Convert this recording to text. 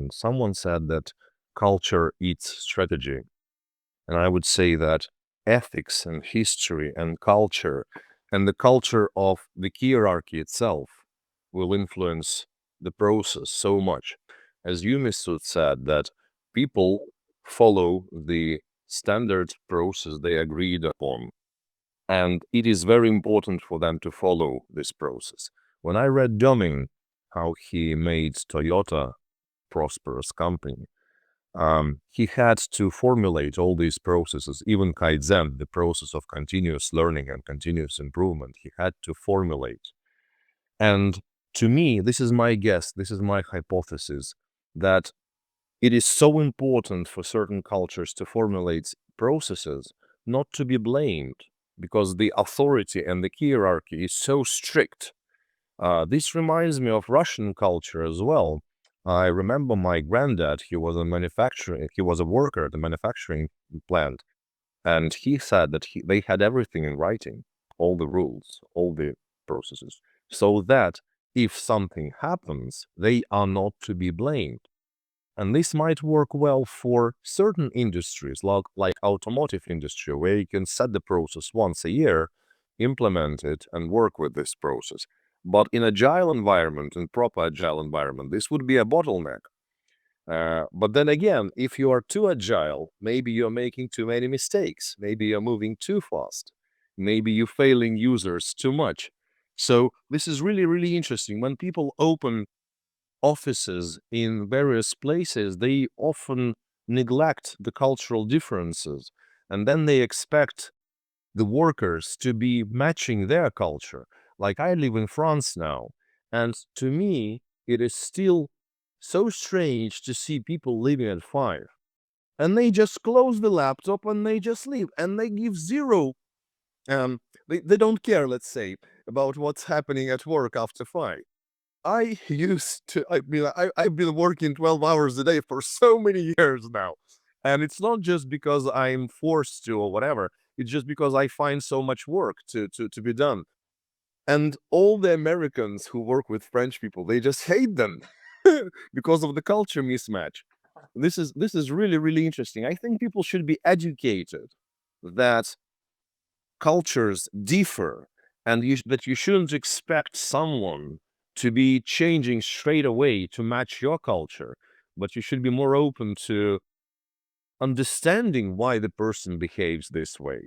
environment. Someone said that culture eats strategy. And I would say that ethics and history and culture and the culture of the hierarchy itself will influence the process so much. As you, Misut, said, that people follow the standard process they agreed upon. And it is very important for them to follow this process. When I read Deming, how he made Toyota prosperous company, he had to formulate all these processes, even Kaizen, the process of continuous learning and continuous improvement, he had to formulate. And to me, this is my guess, this is my hypothesis, that it is so important for certain cultures to formulate processes not to be blamed, because the authority and the hierarchy is so strict. This reminds me of Russian culture as well. I remember my granddad, he was a worker at a manufacturing plant, and he said that they had everything in writing, all the rules, all the processes, so that if something happens, they are not to be blamed. And this might work well for certain industries, like automotive industry, where you can set the process once a year, implement it, and work with this process. But in agile environment, in proper agile environment, this would be a bottleneck. But then again, if you are too agile, maybe you're making too many mistakes. Maybe you're moving too fast. Maybe you're failing users too much. So this is really, really interesting. When people open offices in various places, they often neglect the cultural differences, and then they expect the workers to be matching their culture. Like, I live in France now, and to me, it is still so strange to see people leaving at 5. And they just close the laptop and they just leave, and they give zero. They don't care, let's say, about what's happening at work after 5. I've been working 12 hours a day for so many years now. And it's not just because I'm forced to or whatever. It's just because I find so much work to be done. And all the Americans who work with French people, they just hate them because of the culture mismatch. This is really, really interesting. I think people should be educated that cultures differ, and that you shouldn't expect someone to be changing straight away to match your culture, but you should be more open to understanding why the person behaves this way.